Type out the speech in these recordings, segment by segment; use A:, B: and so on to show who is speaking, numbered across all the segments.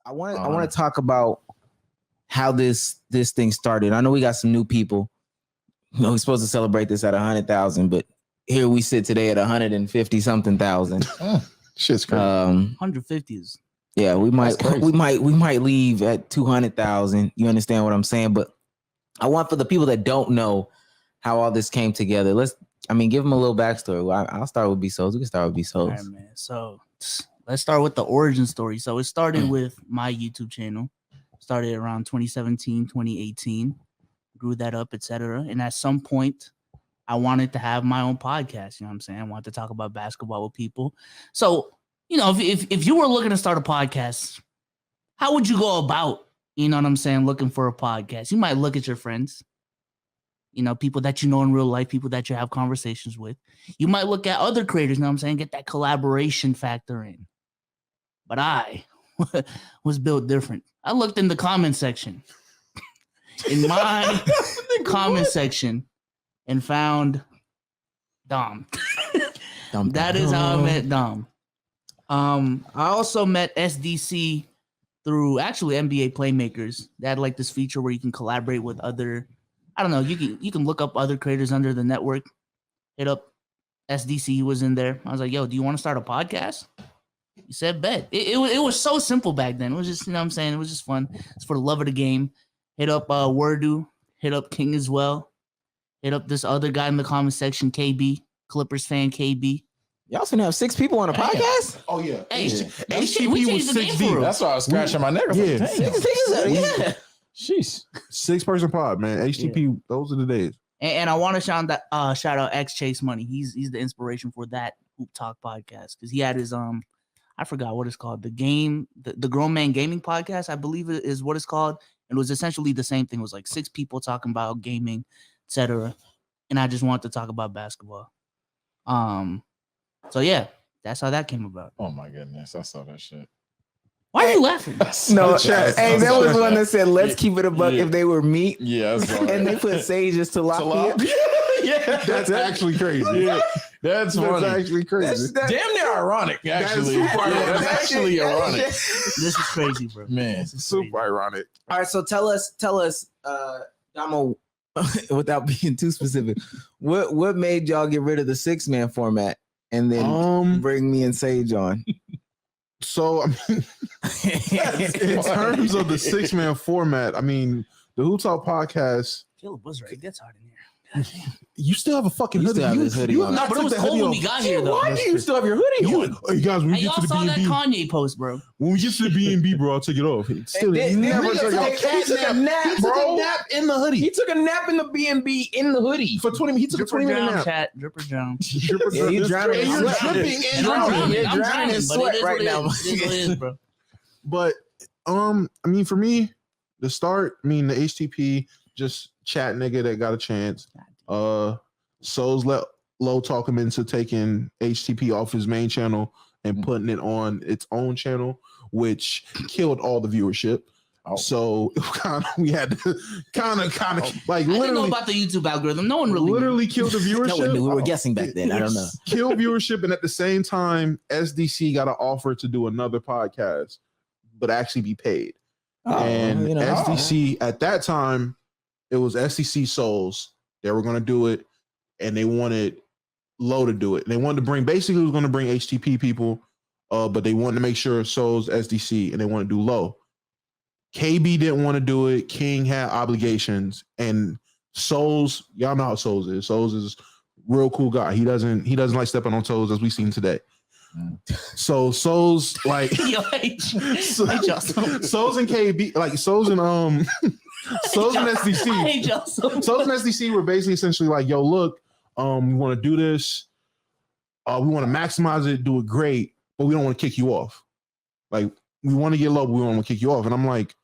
A: I want to talk about how this thing started. I know we got some new people. We're supposed to celebrate this at 100,000, but here we sit today at 150 something thousand.
B: Shit's crazy.
C: 150 is.
A: Yeah, we might leave at 200,000. You understand what I'm saying? But I want for the people that don't know how all this came together. Give them a little backstory. I'll start with B Souls. We can start with B Souls.
C: All right, man. So let's start with the origin story. So it started with my YouTube channel. Started around 2017, 2018. Grew that up, etc. And at some point, I wanted to have my own podcast. You know what I'm saying? I wanted to talk about basketball with people. So, if you were looking to start a podcast, how would you go about, looking for a podcast? You might look at your friends, people that you know in real life, people that you have conversations with. You might look at other creators, get that collaboration factor in. But I was built different. I looked in the comment section, in my comment section, and found Dom. That is how I met Dom. I also met SDC through actually NBA Playmakers. They had like this feature where you can collaborate with other, you can look up other creators under the network. Hit up SDC, he was in there. I was like, yo, do you want to start a podcast? He said, bet. It was so simple back then. It was just, it was just fun. It's for the love of the game. Hit up Wordu, hit up King as well. Hit up this other guy in the comment section, KB, Clippers fan KB.
A: Y'all finna have 6 people on a podcast?
B: Oh, yeah.
C: Hey,
B: HTP was 6 deep.
D: That's why I was scratching my neck.
B: Yeah.
A: 6 niggas?
D: Jeez.
B: 6-person pod, man. HTP, those are the days.
C: And I want to shout out X Chase Money. He's the inspiration for that Hoop Talk podcast because he had his I forgot what it's called, the Grown Man Gaming podcast, I believe it is what it's called. And it was essentially the same thing. It was like 6 people talking about gaming, etc. And I just wanted to talk about basketball. So yeah, that's how that came about.
D: Oh my goodness, I saw that shit.
C: Why are you laughing?
A: No, hey, there was one that said, "Let's keep it a buck if they were meat."
D: Yeah,
A: and they put Sage just to lock me up.
D: Yeah,
B: that's actually crazy.
D: Yeah, that's
B: actually crazy.
D: Damn near ironic, actually. That's actually ironic.
C: This is crazy, bro.
D: Man,
B: it's super ironic.
A: All right, so tell us, Damo, without being too specific, what made y'all get rid of the 6-man format and then bring me and Sage on?
B: So, in terms of the 6-man format, the Hoop Talk podcast.
C: Caleb was right. It gets hot in here.
B: You still have a fucking hoodie.
C: No, but it was cold when we got here, though.
A: Why do you still have your hoodie on?
B: Hey, guys, when we get to the
C: saw
B: B&B,
C: that Kanye post, bro.
B: When we get to the B&B, bro, I'll take it off. Still,
A: He took a nap
B: in the hoodie.
A: He took a nap in the B&B in the hoodie
B: for 20 minutes. He took a 20-minute nap.
C: Chat, Dripper Jones.
A: Yeah, he's drowning.
B: You're dripping and drowning.
A: You're drowning in sweat right now.
C: It is, bro.
B: But for me, the start, the HTP, just chat nigga that got a chance. Souls let Low talk him into taking HTP off his main channel and putting it on its own channel, which killed all the viewership. So we had to kind of like literally. I didn't
C: know about the YouTube algorithm. No one really
B: killed the viewership.
A: No one knew. We were guessing back then. I don't know.
B: Kill viewership, and at the same time, SDC got an offer to do another podcast, but actually be paid. SDC at that time, it was SDC Souls. They were going to do it, and they wanted Low to do it. They wanted to bring HTP people, but they wanted to make sure Souls, SDC, and they want to do Low. KB didn't want to do it. King had obligations, and Souls, y'all know how Souls is. Souls is a real cool guy. He doesn't like stepping on toes as we've seen today. So Souls like Souls and KB, like Souls and Souls and SDC. Souls and SDC were basically essentially like, yo, look, we want to do this. We want to maximize it, do it great, but we don't want to kick you off. Like, we want to get Low, but we don't want to kick you off. And I'm like,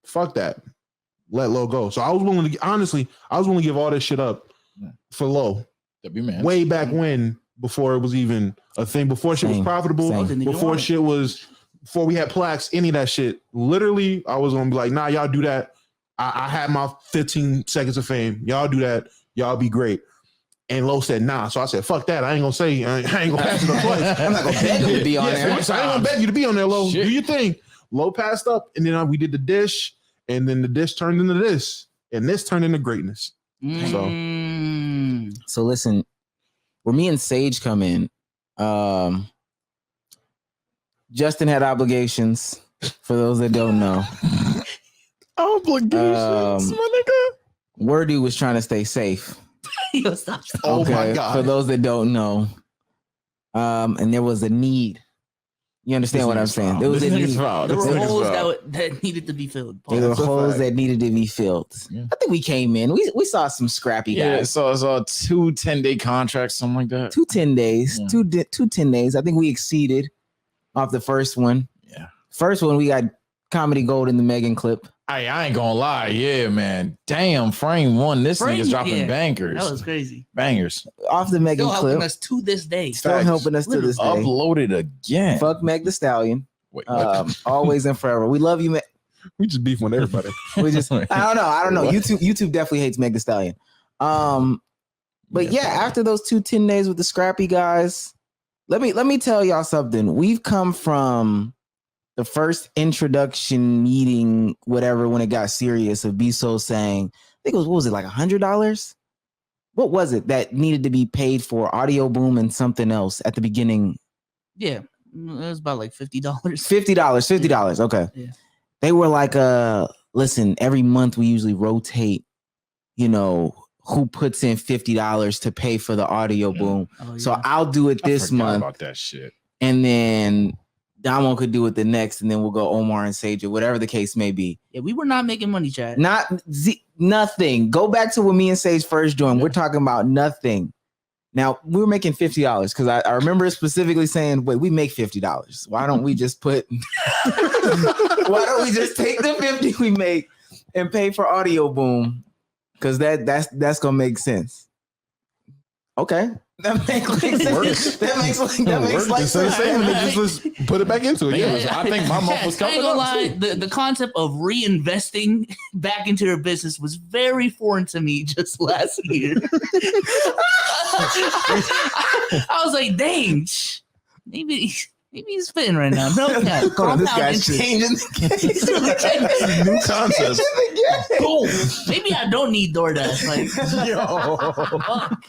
B: fuck that. Let Low go. So I was willing to, honestly, give all this shit up for Low. Way back when, before it was even a thing, before shit was profitable, before we had plaques, any of that shit. Literally, I was gonna be like, nah, y'all do that. I had my 15 seconds of fame. Y'all do that. Y'all be great. And Low said, nah. So I said, fuck that. I ain't gonna say, I ain't gonna pass it on twice.
A: I'm not gonna beg you to be on there.
B: So I ain't gonna beg you to be on there, Low. Do your thing. low passed up, and then we did the dish, and then the dish turned into this, and this turned into greatness.
A: So listen, where me and Sage come in, Justin had obligations. For those that don't know,
D: obligations, my nigga.
A: Wordy was trying to stay safe.
C: Yo, stop.
B: Oh my God.
A: For those that don't know, and there was a need. You understand what I'm saying? There was a need.
C: There were holes that needed to be filled.
A: There were holes that needed to be filled. Yeah. I think we came in. We saw some scrappy guys.
D: Yeah, saw 2 10-day contracts, something like that.
A: 2 10 days. Yeah. Two 10 days. I think we exceeded off the first one.
D: Yeah.
A: First one, we got comedy gold in the Megan clip.
D: I ain't gonna lie. Yeah, man. Damn, frame 1. This nigga's dropping bangers.
C: That was crazy.
D: Bangers.
A: Off the Megan clip.
C: Still helping us to this day.
A: Still helping us to this day.
D: Uploaded again.
A: Fuck Meg the Stallion. Wait, always and forever. We love you, Meg.
B: We just beef with everybody.
A: I don't know. YouTube definitely hates Meg the Stallion. But yeah, after those 2 10 days with the scrappy guys, let me tell y'all something. We've come from the first introduction meeting, whatever, when it got serious, of BSO saying, I think it was, what was it, like $100? What was it that needed to be paid for Audio Boom and something else at the beginning?
C: Yeah, it was about like $50.
A: $50. Okay. Yeah. They were like, listen, every month we usually rotate, who puts in $50 to pay for the Audio Boom. Oh, yeah. So I'll do it this month.
D: About that shit.
A: And then Damo could do it the next, and then we'll go Omar and Sage, or whatever the case may be.
C: Yeah, we were not making money, Chad.
A: Nothing. Go back to when me and Sage first joined. Yeah. We're talking about nothing. Now, we were making $50 because I remember specifically saying, wait, we make $50. Why don't we just why don't we just take the 50 we make and pay for Audio Boom? Because that's going to make sense. Okay. That makes sense. That makes sense.
B: Just put it back into it.
D: Yeah, I think my month was coming up.
C: The concept of reinvesting back into your business was very foreign to me just last year. I was like, dang, maybe he's fitting right now. No,
A: this guy's changing the game.
D: New concept.
C: Boom. Maybe I don't need DoorDash. Like,
A: fuck.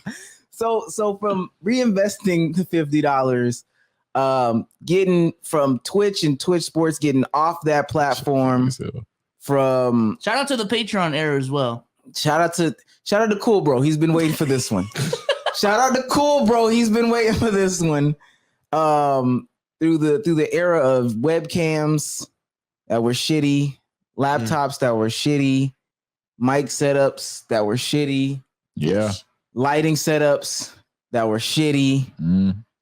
A: So from reinvesting the $50, getting from Twitch and Twitch Sports, getting off that platform. From
C: shout out to the Patreon era as well.
A: Shout out to Cool Bro. He's been waiting for this one. Shout out to Cool Bro. He's been waiting for this one. Through the era of webcams that were shitty, laptops that were shitty, mic setups that were shitty.
D: Yeah.
A: Lighting setups that were shitty.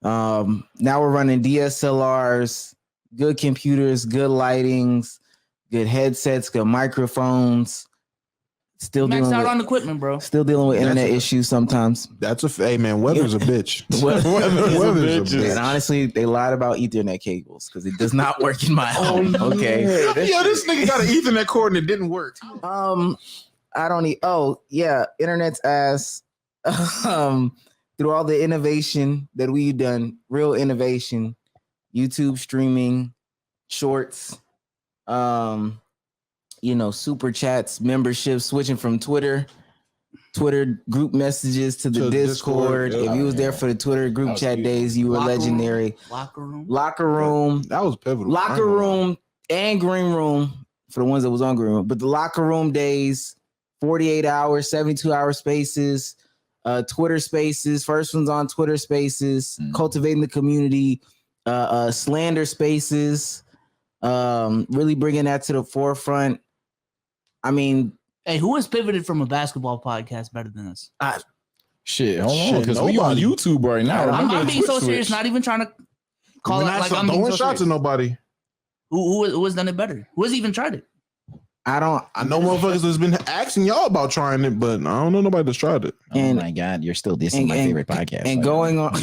A: Now we're running DSLRs, good computers, good lightings, good headsets, good microphones. Still
C: maxed out on equipment, bro.
A: Still dealing with internet issues sometimes.
B: Hey man, weather's a bitch.
A: Weather's a bitch. And honestly, they lied about Ethernet cables because it does not work in my home. Okay.
B: This nigga got an Ethernet cord and it didn't work.
A: I don't need. Oh yeah, internet's ass. Through all the innovation that we've done, real innovation, YouTube streaming, shorts, super chats, memberships, switching from Twitter group messages to the Discord. If you was there for the Twitter group chat days, you were legendary.
C: Locker room.
B: That was pivotal.
A: Locker room and green room for the ones that was on green room, but the locker room days, 48 hours, 72-hour spaces. Twitter Spaces, first one's on Twitter Spaces, cultivating the community, slander spaces, really bringing that to the forefront. I mean,
C: hey, who has pivoted from a basketball podcast better than us?
D: Hold on, because we on YouTube right now.
C: I'm being so serious, not even trying to call it like I'm
B: throwing shots at nobody.
C: Who has done it better? Who has even tried it?
B: I know motherfuckers has been asking y'all about trying it, but I don't know nobody that's tried it.
D: Oh my God, you're still dissing my favorite podcast.
A: And going on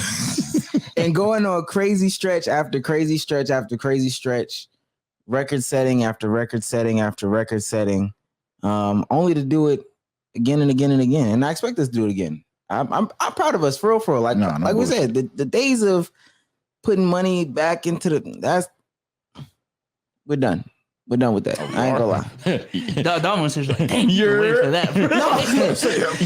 A: and going on crazy stretch after crazy stretch after crazy stretch, record setting after record setting after record setting, only to do it again and again and again. And I expect us to do it again. I'm proud of us, for real. Like we said, the days of putting money back into We're done. We're done with that. I ain't gonna lie.
C: Dom was just like, dang, you're waiting for that. Bro.
A: Not in that sense.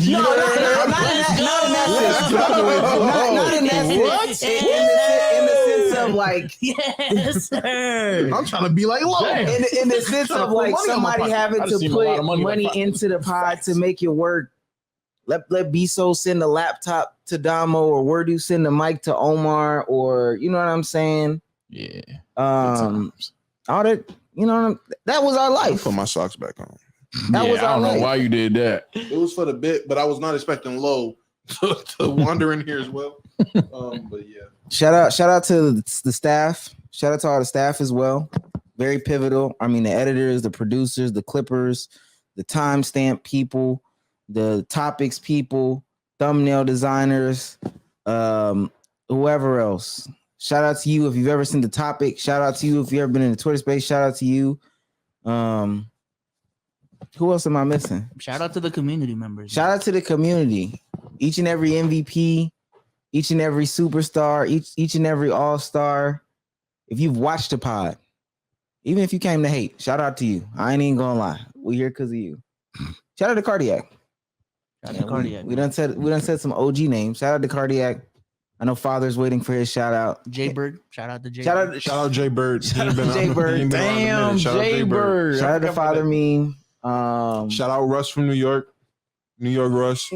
A: In the sense of like,
C: Yes, sir.
B: I'm trying to be like, low.
A: In the sense of like somebody having to put money into the pod to make it work. Let Biso send the laptop to Damo, or Wordu send the mic to Omar, or you know what I'm saying?
D: Yeah.
A: All that, you know, that was our life.
B: Put my socks back on.
A: That was
D: I
A: our
D: don't know
A: life.
D: why you did that.
B: It was for the bit, but I was not expecting Low to wander in here as well. But yeah.
A: Shout out to the staff. Shout out to all the staff as well. Very pivotal. I mean, the editors, the producers, the clippers, the timestamp people, the topics people, thumbnail designers, whoever else. Shout out to you if you've ever seen the topic. Shout out to you if you've ever been in the Twitter space. Shout out to you. Who else am I missing?
C: Shout out to the community members.
A: Shout out to the community. Each and every MVP, each and every superstar, each and every all-star. If you've watched the pod, even if you came to hate, shout out to you. I ain't even gonna lie. We here because of you. Shout out to Cardiac.
C: Shout out to Cardiac.
A: We done said some OG names. Shout out to Cardiac. I know Father's waiting for his shout out.
C: Jay Bird. Shout out to Jay.
B: Shout out Jay Bird.
A: Shout out to Jay Bird.
D: Damn, Jay Bird.
A: Shout out to Father Meme.
B: Shout out Russ from New York. New York Russ.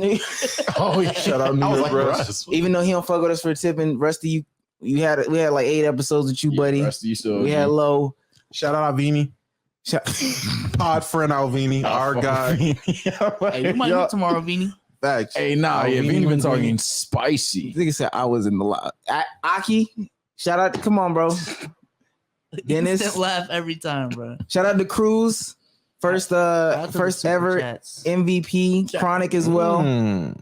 D: Oh yeah.
B: Shout out New York Russ.
A: Even though he don't fuck with us for tipping, Rusty, we had like 8 episodes with you, buddy.
D: Rusty,
A: We had Low.
B: Shout out Alvini. Pod friend Alvini, our guy.
C: Hey, we might meet tomorrow, Vini.
B: Facts.
D: Hey, nah, yeah, Vini been talking spicy.
A: Nigga said I was in the lot. Aki, shout out. Come on, bro. Dennis,
C: Instant laugh every time, bro.
A: shout out to Cruz. First
C: Shout out to the
A: first
C: super
A: ever
C: chats.
A: MVP. Chronic as well.
B: Yeah.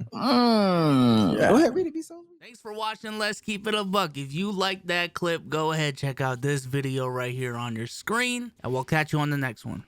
A: Go ahead, read it, be so.
C: Thanks for watching. Let's keep it a buck. If you like that clip, go ahead, check out this video right here on your screen, and we'll catch you on the next one.